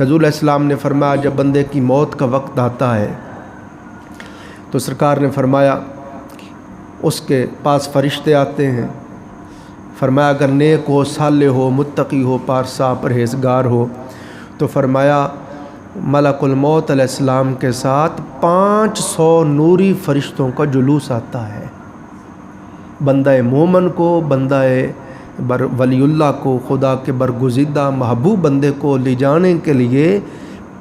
حضور علیہ السلام نے فرمایا جب بندے کی موت کا وقت آتا ہے تو سرکار نے فرمایا اس کے پاس فرشتے آتے ہیں. فرمایا اگر نیک ہو، صالح ہو، متقی ہو، پارسا، پرہیزگار ہو، تو فرمایا ملک الموت علیہ السلام کے ساتھ 500 نوری فرشتوں کا جلوس آتا ہے. بندہ مومن کو، بندہ ولی اللہ کو، خدا کے برگزیدہ محبوب بندے کو لے جانے کے لیے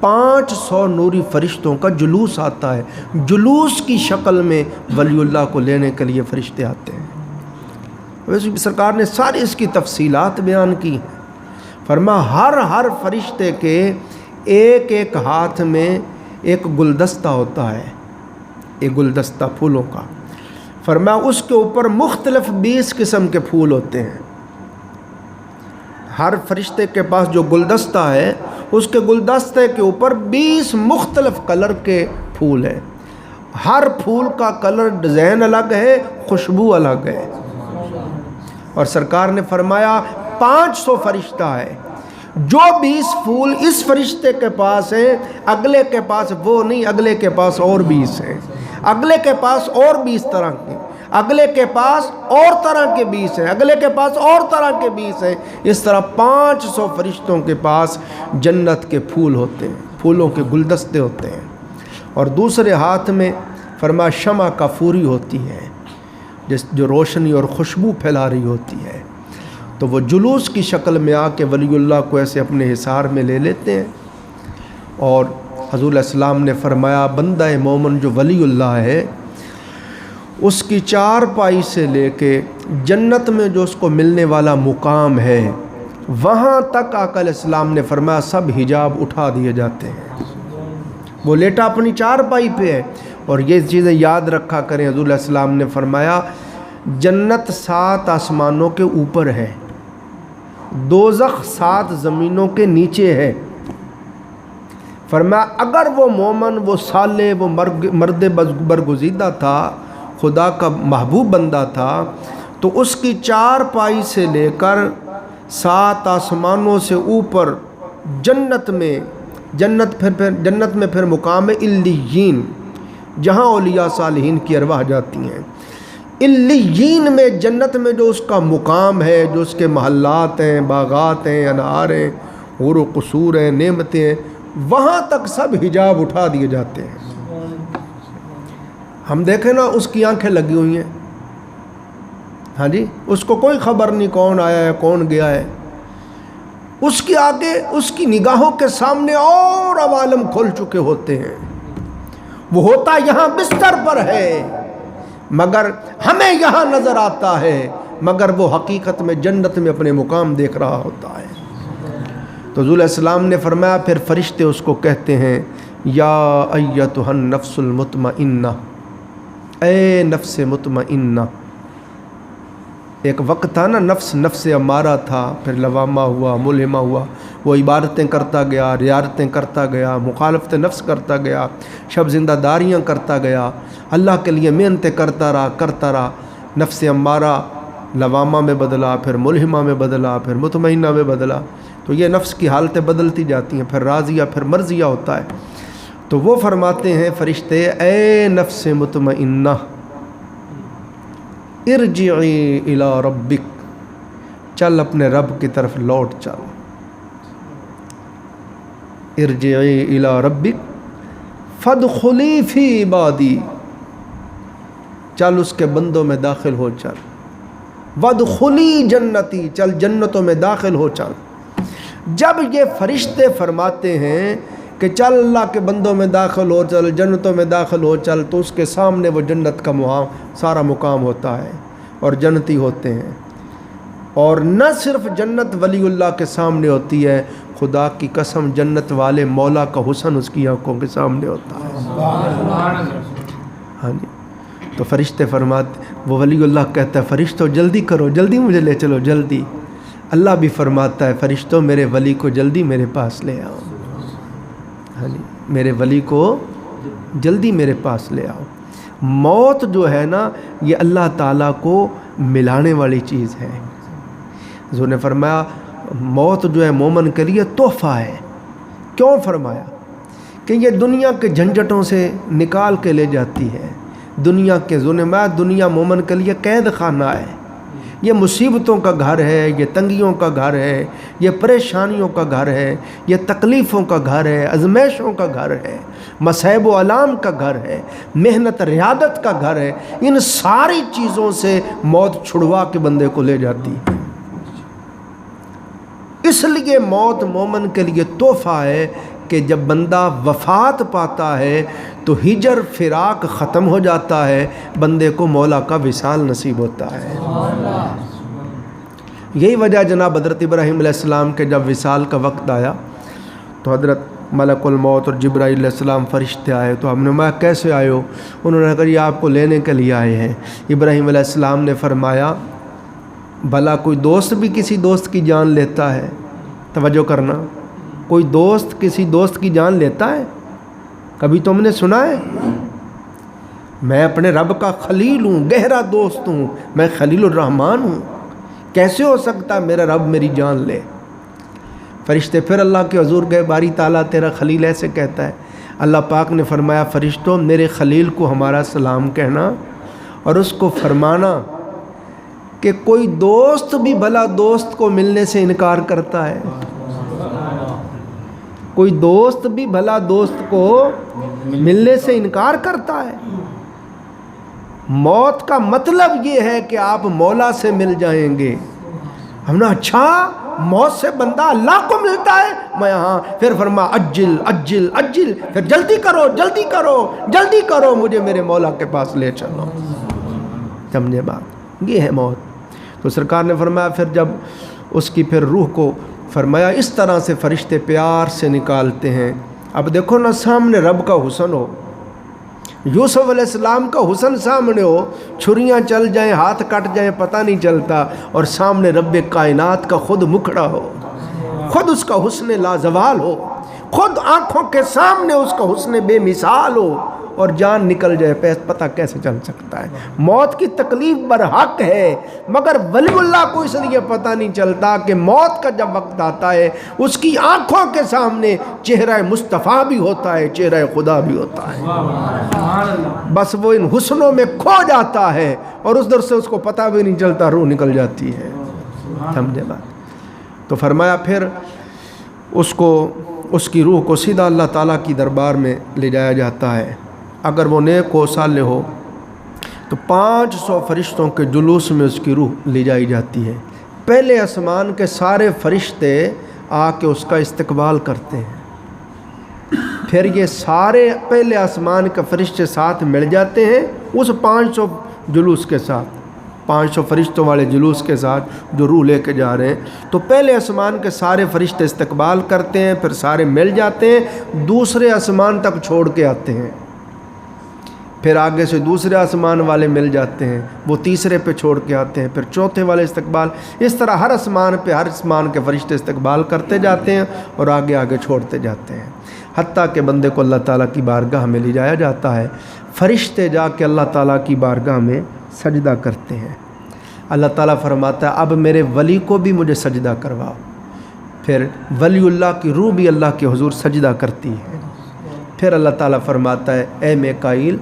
500 نوری فرشتوں کا جلوس آتا ہے. جلوس کی شکل میں ولی اللہ کو لینے کے لیے فرشتے آتے ہیں. ویسے سرکار نے ساری اس کی تفصیلات بیان کی. فرمایا ہر فرشتے کے ایک ایک ہاتھ میں ایک گلدستہ ہوتا ہے، ایک گلدستہ پھولوں کا. فرمایا اس کے اوپر مختلف 20 قسم کے پھول ہوتے ہیں. ہر فرشتے کے پاس جو گلدستہ ہے اس کے گلدستے کے اوپر 20 مختلف کلر کے پھول ہیں. ہر پھول کا کلر ڈیزائن الگ ہے، خوشبو الگ ہے. اور سرکار نے فرمایا 500 فرشتہ ہے. جو 20 پھول اس فرشتے کے پاس ہیں اگلے کے پاس وہ نہیں، اگلے کے پاس اور 20 ہیں، اگلے کے پاس اور 20 طرح کے، اگلے کے پاس اور طرح کے 20 ہیں، اگلے کے پاس اور طرح کے 20 ہیں. اس طرح 500 فرشتوں کے پاس جنت کے پھول ہوتے ہیں، پھولوں کے گلدستے ہوتے ہیں. اور دوسرے ہاتھ میں فرمایا شمع کافوری ہوتی ہے جو روشنی اور خوشبو پھیلا رہی ہوتی ہے. تو وہ جلوس کی شکل میں آ کے ولی اللہ کو ایسے اپنے حصار میں لے لیتے ہیں. اور حضور علیہ السلام نے فرمایا بندہ مومن جو ولی اللہ ہے اس کی 4 پائی سے لے کے جنت میں جو اس کو ملنے والا مقام ہے وہاں تک آقا علیہ السلام نے فرمایا سب حجاب اٹھا دیے جاتے ہیں. وہ لیٹا اپنی 4 پائی پہ ہے. اور یہ چیزیں یاد رکھا کریں. حضور علیہ السلام نے فرمایا جنت 7 آسمانوں کے اوپر ہے، دوزخ 7 زمینوں کے نیچے ہے. فرمایا اگر وہ مومن، وہ صالح، وہ مرد برگزیدہ تھا، خدا کا محبوب بندہ تھا، تو اس کی 4 پائی سے لے کر 7 آسمانوں سے اوپر جنت میں پھر مقام علیین جہاں اولیاء صالحین کی ارواح جاتی ہیں. علیین میں جنت میں جو اس کا مقام ہے، جو اس کے محلات ہیں، باغات ہیں، انہار ہیں، حور و قصور ہیں، نعمتیں ہیں، وہاں تک سب حجاب اٹھا دیے جاتے ہیں. ہم دیکھیں نا اس کی آنکھیں لگی ہوئی ہیں، ہاں جی، اس کو کوئی خبر نہیں کون آیا ہے کون گیا ہے. اس کے آگے اس کی نگاہوں کے سامنے اور عوالم کھل چکے ہوتے ہیں. وہ ہوتا یہاں بستر پر ہے مگر ہمیں یہاں نظر آتا ہے، مگر وہ حقیقت میں جنت میں اپنے مقام دیکھ رہا ہوتا ہے. تو حضور علیہ السلام نے فرمایا پھر فرشتے اس کو کہتے ہیں یا ایتھا النفس المطمئنہ، اے نفس مطمئنہ. ایک وقت تھا نا نفس امارہ تھا، پھر لوامہ ہوا، ملہمہ ہوا. وہ عبادتیں کرتا گیا، ریاضتیں کرتا گیا، مخالفت نفس کرتا گیا، شب زندہ داریاں کرتا گیا، اللہ کے لیے محنتیں کرتا رہا. نفس امارہ لوامہ میں بدلا، پھر ملہمہ میں بدلا، پھر مطمئنہ میں بدلا. تو یہ نفس کی حالتیں بدلتی جاتی ہیں، پھر راضیہ، پھر مرضیہ ہوتا ہے. تو وہ فرماتے ہیں فرشتے اے نفس مطمئنہ ارجعی الی ربک، چل اپنے رب کی طرف لوٹ چل. ارجعی الی ربک فادخلی فی عبادی، چل اس کے بندوں میں داخل ہو چل. وادخلی جنتی، چل جنتوں میں داخل ہو چل. جب یہ فرشتے فرماتے ہیں کہ چل اللہ کے بندوں میں داخل ہو چل، جنتوں میں داخل ہو چل، تو اس کے سامنے وہ جنت کا سارا مقام ہوتا ہے اور جنتی ہوتے ہیں. اور نہ صرف جنت ولی اللہ کے سامنے ہوتی ہے، خدا کی قسم جنت والے مولا کا حسن اس کی آنکھوں کے سامنے ہوتا ہے. ہاں جی. تو فرشتے فرماتے، وہ ولی اللہ کہتا ہے فرشتوں جلدی کرو، جلدی مجھے لے چلو جلدی. اللہ بھی فرماتا ہے فرشتوں میرے ولی کو جلدی میرے پاس لے آؤ. ہاں جی، میرے ولی کو جلدی میرے پاس لے آؤ. موت جو ہے نا یہ اللہ تعالیٰ کو ملانے والی چیز ہے. حضور نے فرمایا موت جو ہے مومن کے لیے تحفہ ہے. کیوں فرمایا کہ یہ دنیا کے جھنجھٹوں سے نکال کے لے جاتی ہے، دنیا کے ظلمات، دنیا مومن کے لیے قید خانہ ہے، یہ مصیبتوں کا گھر ہے، یہ تنگیوں کا گھر ہے، یہ پریشانیوں کا گھر ہے، یہ تکلیفوں کا گھر ہے، ازمائشوں کا گھر ہے، مصائب و آلام کا گھر ہے، محنت ریاضت کا گھر ہے۔ ان ساری چیزوں سے موت چھڑوا کے بندے کو لے جاتی ہے۔ اس لیے موت مومن کے لیے تحفہ ہے کہ جب بندہ وفات پاتا ہے تو ہجر فراق ختم ہو جاتا ہے، بندے کو مولا کا وصال نصیب ہوتا ہے۔ یہی وجہ جناب حضرت ابراہیم علیہ السلام کے جب وصال کا وقت آیا تو حضرت ملک الموت اور جبرائیل علیہ السلام فرشتے آئے، تو ہم نے کہا کیسے آئے ہو؟ انہوں نے کہا یہ آپ کو لینے کے لیے آئے ہیں۔ ابراہیم علیہ السلام نے فرمایا بھلا کوئی دوست بھی کسی دوست کی جان لیتا ہے؟ توجہ کرنا، کوئی دوست کسی دوست کی جان لیتا ہے؟ کبھی تم نے سنا ہے؟ میں اپنے رب کا خلیل ہوں، گہرا دوست ہوں، میں خلیل الرحمن ہوں، کیسے ہو سکتا ہے میرا رب میری جان لے؟ فرشتے پھر اللہ کے حضور گئے، باری تعالیٰ تیرا خلیل ایسے کہتا ہے۔ اللہ پاک نے فرمایا فرشتوں میرے خلیل کو ہمارا سلام کہنا اور اس کو فرمانا کہ کوئی دوست بھی بھلا دوست کو ملنے سے انکار کرتا ہے، کوئی دوست بھی بھلا دوست کو ملنے سے انکار کرتا ہے۔ موت کا مطلب یہ ہے کہ آپ مولا سے مل جائیں گے۔ ہم نے اچھا موت سے بندہ اللہ کو ملتا ہے؟ میں ہاں۔ پھر فرما اجل اجل اجل، پھر جلدی کرو جلدی کرو جلدی کرو، مجھے میرے مولا کے پاس لے چلو۔ سمجھے بات؟ یہ ہے موت۔ تو سرکار نے فرمایا پھر جب اس کی پھر روح کو فرمایا اس طرح سے فرشتے پیار سے نکالتے ہیں۔ اب دیکھو نا، سامنے رب کا حسن ہو، یوسف علیہ السلام کا حسن سامنے ہو، چھریاں چل جائیں ہاتھ کٹ جائیں پتہ نہیں چلتا، اور سامنے رب کائنات کا خود مکھڑا ہو، خود اس کا حسن لازوال ہو، خود آنکھوں کے سامنے اس کا حسن بے مثال ہو، اور جان نکل جائے پتہ کیسے چل سکتا ہے؟ موت کی تکلیف برحق ہے، مگر ولی اللہ کو اس لیے پتہ نہیں چلتا کہ موت کا جب وقت آتا ہے اس کی آنکھوں کے سامنے چہرہ مصطفیٰ بھی ہوتا ہے، چہرہ خدا بھی ہوتا ہے، بس وہ ان حسنوں میں کھو جاتا ہے اور اس در سے اس کو پتہ بھی نہیں چلتا، روح نکل جاتی ہے۔ سمجھے بات؟ تو فرمایا پھر اس کی روح کو سیدھا اللہ تعالیٰ کی دربار میں لے جایا جاتا ہے۔ اگر وہ نیک ہو صالح ہو تو 500 فرشتوں کے جلوس میں اس کی روح لے جائی جاتی ہے۔ پہلے آسمان کے سارے فرشتے آ کے اس کا استقبال کرتے ہیں، پھر یہ سارے پہلے آسمان کے فرشتے ساتھ مل جاتے ہیں اس 500 جلوس کے ساتھ، 500 فرشتوں والے جلوس کے ساتھ جو روح لے کے جا رہے ہیں۔ تو پہلے آسمان کے سارے فرشتے استقبال کرتے ہیں، پھر سارے مل جاتے ہیں، دوسرے آسمان تک چھوڑ کے آتے ہیں، پھر آگے سے دوسرے آسمان والے مل جاتے ہیں، وہ تیسرے پہ چھوڑ کے آتے ہیں، پھر چوتھے والے استقبال، اس طرح ہر آسمان کے فرشتے استقبال کرتے جاتے ہیں اور آگے آگے چھوڑتے جاتے ہیں، حتیٰ کہ بندے کو اللہ تعالیٰ کی بارگاہ میں لے جایا جاتا ہے۔ فرشتے جا کے اللہ تعالیٰ کی بارگاہ میں سجدہ کرتے ہیں۔ اللہ تعالیٰ فرماتا ہے اب میرے ولی کو بھی مجھے سجدہ کرواؤ۔ پھر ولی اللہ کی روح بھی اللہ کے حضور سجدہ کرتی ہے۔ پھر اللہ تعالیٰ فرماتا ہے اے میکائیل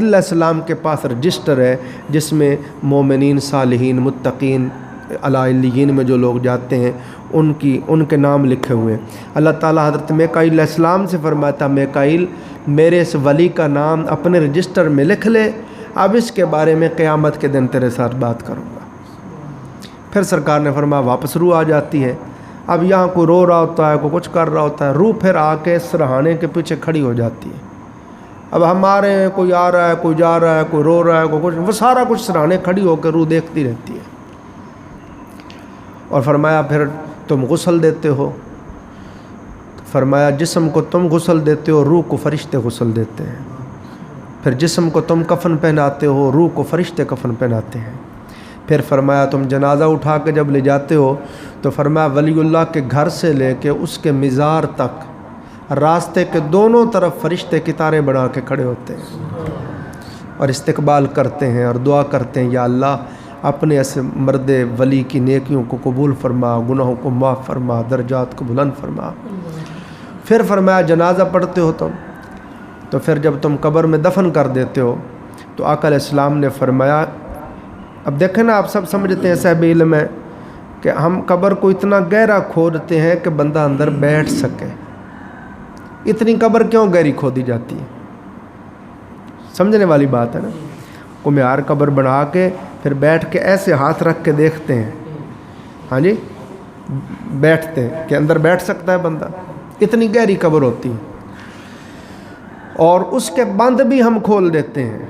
علیہ السلام کے پاس رجسٹر ہے جس میں مومنین، صالحین، متقین، اعلیٰ علیین میں جو لوگ جاتے ہیں ان کے نام لکھے ہوئے۔ اللہ تعالیٰ حضرت میکائیل علیہ السلام سے فرماتا میکائیل میرے اس ولی کا نام اپنے رجسٹر میں لکھ لے، اب اس کے بارے میں قیامت کے دن تیرے ساتھ بات کروں گا۔ پھر سرکار نے فرمایا واپس روح آ جاتی ہے۔ اب یہاں کوئی رو رہا ہوتا ہے، کوئی کچھ کر رہا ہوتا ہے، روح پھر آ کے سرہانے کے پیچھے کھڑی ہو جاتی ہے۔ اب ہمارے ہیں کوئی آ رہا ہے، کوئی جا رہا ہے، کوئی رو رہا ہے، کوئی کچھ، وہ سارا کچھ سرہانے کھڑی ہو کے روح دیکھتی رہتی ہے۔ اور فرمایا پھر تم غسل دیتے ہو، فرمایا جسم کو تم غسل دیتے ہو، روح کو فرشتے غسل دیتے ہیں۔ پھر جسم کو تم کفن پہناتے ہو، روح کو فرشتے کفن پہناتے ہیں۔ پھر فرمایا تم جنازہ اٹھا کے جب لے جاتے ہو تو فرمایا ولی اللہ کے گھر سے لے کے اس کے مزار تک راستے کے دونوں طرف فرشتے کتاریں بنا کے کھڑے ہوتے ہیں اور استقبال کرتے ہیں اور دعا کرتے ہیں یا اللہ اپنے ایسے مرد ولی کی نیکیوں کو قبول فرما، گناہوں کو معاف فرما، درجات کو بلند فرما۔ پھر فرمایا جنازہ پڑھتے ہو تم، تو پھر جب تم قبر میں دفن کر دیتے ہو تو آقا علیہ السلام نے فرمایا، اب دیکھیں نا، آپ سب سمجھتے ہیں صاحب علم ہے کہ ہم قبر کو اتنا گہرا کھودتے ہیں کہ بندہ اندر بیٹھ سکے۔ اتنی قبر کیوں گہری کھودی جاتی ہے؟ سمجھنے والی بات ہے نا۔ کو معیار قبر بنا کے پھر بیٹھ کے ایسے ہاتھ رکھ کے دیکھتے ہیں، ہاں جی، بیٹھتے ہیں کہ اندر بیٹھ سکتا ہے بندہ، اتنی گہری قبر ہوتی ہے۔ اور اس کے بند بھی ہم کھول دیتے ہیں،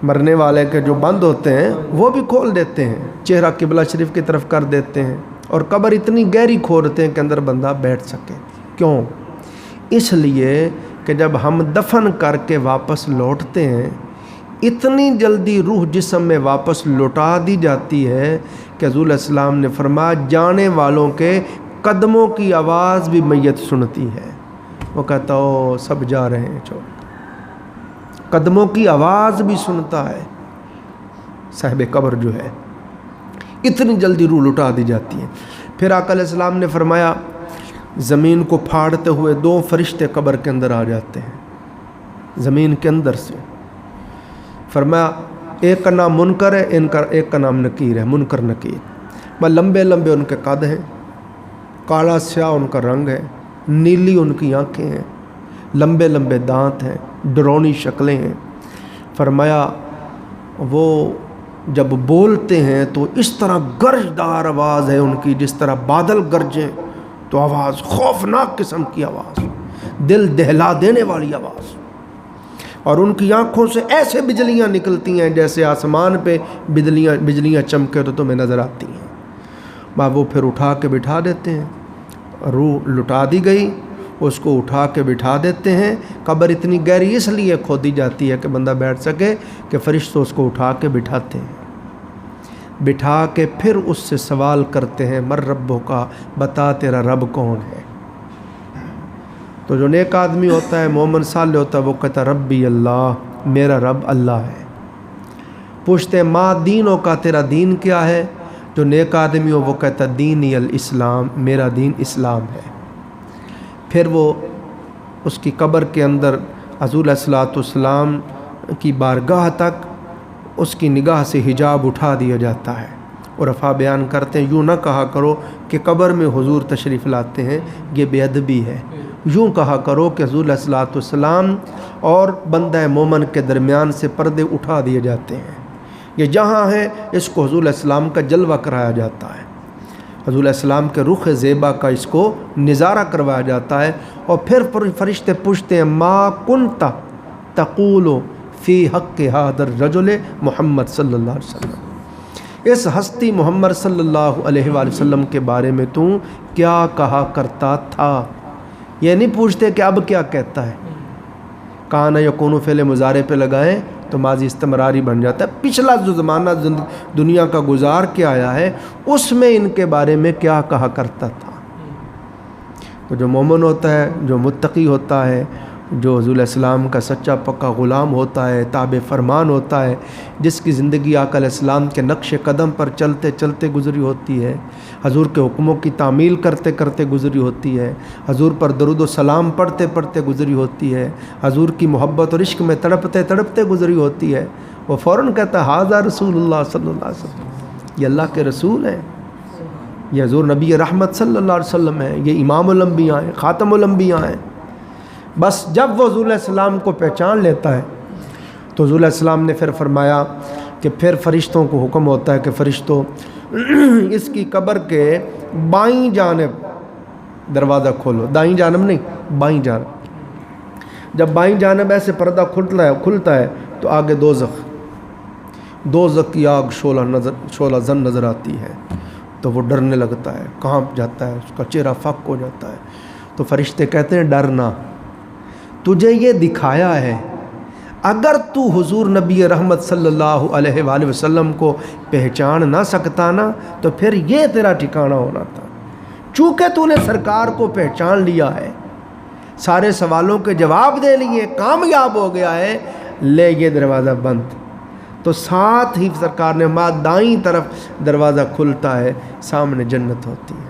مرنے والے کے جو بند ہوتے ہیں وہ بھی کھول دیتے ہیں، چہرہ قبلہ شریف کی طرف کر دیتے ہیں، اور قبر اتنی گہری کھودتے ہیں کہ اندر بندہ بیٹھ سکے۔ کیوں؟ اس لیے کہ جب ہم دفن کر کے واپس لوٹتے ہیں، اتنی جلدی روح جسم میں واپس لوٹا دی جاتی ہے کہ حضور علیہ السلام نے فرمایا جانے والوں کے قدموں کی آواز بھی میت سنتی ہے۔ وہ کہتا ہو سب جا رہے ہیں، چھوڑ، قدموں کی آواز بھی سنتا ہے صاحب قبر جو ہے، اتنی جلدی روح لٹا دی جاتی ہے۔ پھر آقا علیہ السلام نے فرمایا زمین کو پھاڑتے ہوئے 2 فرشتے قبر کے اندر آ جاتے ہیں، زمین کے اندر سے۔ فرمایا ایک کا نام منکر ہے، ایک کا نام نکیر ہے، منکر نکیر۔ لمبے لمبے ان کے قد ہیں، کالا سیاہ ان کا رنگ ہے، نیلی ان کی آنکھیں ہیں، لمبے لمبے دانت ہیں، ڈرونی شکلیں ہیں۔ فرمایا وہ جب بولتے ہیں تو اس طرح گرجدار آواز ہے ان کی، جس طرح بادل گرجیں تو آواز خوفناک قسم کی آواز، دل دہلا دینے والی آواز، اور ان کی آنکھوں سے ایسے بجلیاں نکلتی ہیں جیسے آسمان پہ بجلیاں چمکے تو تمہیں نظر آتی ہیں۔ وہ پھر اٹھا کے بٹھا دیتے ہیں، روح لٹا دی گئی، اس کو اٹھا کے بٹھا دیتے ہیں۔ قبر اتنی گہری اس لیے کھودی جاتی ہے کہ بندہ بیٹھ سکے، کہ فرشتے اس کو اٹھا کے بٹھاتے ہیں، بٹھا کے پھر اس سے سوال کرتے ہیں مر ربوں کا، بتا تیرا رب کون ہے۔ تو جو نیک آدمی ہوتا ہے، مومن صالح ہوتا ہے، وہ کہتا ربی اللہ، میرا رب اللہ ہے۔ پوچھتے ہیں ما دینوں کا، تیرا دین کیا ہے؟ جو نیک آدمی ہو وہ کہتا دینی الاسلام، میرا دین اسلام ہے۔ پھر وہ اس کی قبر کے اندر حضور علیہ الصلوۃ والسلام کی بارگاہ تک اس کی نگاہ سے حجاب اٹھا دیا جاتا ہے۔ اور عرفا بیان کرتے ہیں یوں نہ کہا کرو کہ قبر میں حضور تشریف لاتے ہیں، یہ بے ادبی ہے۔ یوں کہا کرو کہ حضور علیہ الصلوۃ والسلام اور بندہ مومن کے درمیان سے پردے اٹھا دیے جاتے ہیں۔ یہ جہاں ہے اس کو حضور علیہ السلام کا جلوہ کرایا جاتا ہے، حضور علیہ السلام کے رخ زیبا کا اس کو نظارہ کروایا جاتا ہے۔ اور پھر فرشتے پوچھتے ہیں ما کنت تقول فی حق ھذا الرجل محمد صلی اللہ علیہ وسلم، اس ہستی محمد صلی اللہ علیہ وآلہ وسلم کے بارے میں تو کیا کہا کرتا تھا؟ یہ نہیں پوچھتے کہ اب کیا کہتا ہے۔ کان یکون فعل مضارع پہ لگائیں تو ماضی استمراری بن جاتا ہے۔ پچھلا جو زمانہ دنیا کا گزار کے آیا ہے اس میں ان کے بارے میں کیا کہا کرتا تھا۔ تو جو مومن ہوتا ہے، جو متقی ہوتا ہے، جو حضور علیہ السلام کا سچا پکا غلام ہوتا ہے، تابع فرمان ہوتا ہے، جس کی زندگی آقا علیہ السلام کے نقش قدم پر چلتے چلتے گزری ہوتی ہے، حضور کے حکموں کی تعمیل کرتے کرتے گزری ہوتی ہے، حضور پر درود و سلام پڑھتے پڑھتے گزری ہوتی ہے، حضور کی محبت اور عشق میں تڑپتے تڑپتے گزری ہوتی ہے، وہ فوراً کہتا ہے ھذا رسول اللہ صلی اللہ علیہ وسلم، یہ اللہ کے رسول ہیں، یہ حضور نبی رحمت صلی اللہ علیہ وسلم ہے، یہ امام الانبیاء ہیں، خاتم الانبیاء ہیں۔ بس جب وہ حضور علیہ السلام کو پہچان لیتا ہے تو حضور علیہ السلام نے پھر فرمایا کہ پھر فرشتوں کو حکم ہوتا ہے کہ فرشتوں اس کی قبر کے بائیں جانب دروازہ کھولو، دائیں جانب نہیں، بائیں جانب۔ جب بائیں جانب ایسے پردہ کھلتا ہے تو آگے دوزخ کی آگ شعلہ زن نظر آتی ہے، تو وہ ڈرنے لگتا ہے، کانپ جاتا ہے، اس کا چہرہ فک ہو جاتا ہے۔ تو فرشتے کہتے ہیں ڈرنا، تجھے یہ دکھایا ہے، اگر تو حضور نبی رحمت صلی اللہ علیہ وآلہ وسلم کو پہچان نہ سکتا نا تو پھر یہ تیرا ٹھکانہ ہونا تھا۔ چونکہ تو نے سرکار کو پہچان لیا ہے، سارے سوالوں کے جواب دے لیے، کامیاب ہو گیا ہے، لے یہ دروازہ بند۔ تو ساتھ ہی سرکار نے دائیں طرف دروازہ کھلتا ہے، سامنے جنت ہوتی ہے،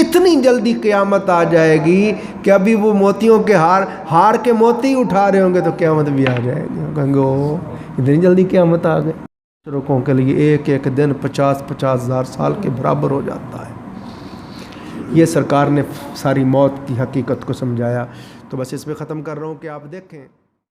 اتنی جلدی قیامت آ جائے گی کہ ابھی وہ موتیوں کے ہار کے موتی اٹھا رہے ہوں گے تو قیامت بھی آ جائے گی. کہیں گے او اتنی جلدی قیامت آ گئی. مشرکوں کے لیے ایک ایک دن 50,000 سال کے برابر ہو جاتا ہے. یہ سرکار نے ساری موت کی حقیقت کو سمجھایا. تو بس اس پہ ختم کر رہا ہوں کہ آپ دیکھیں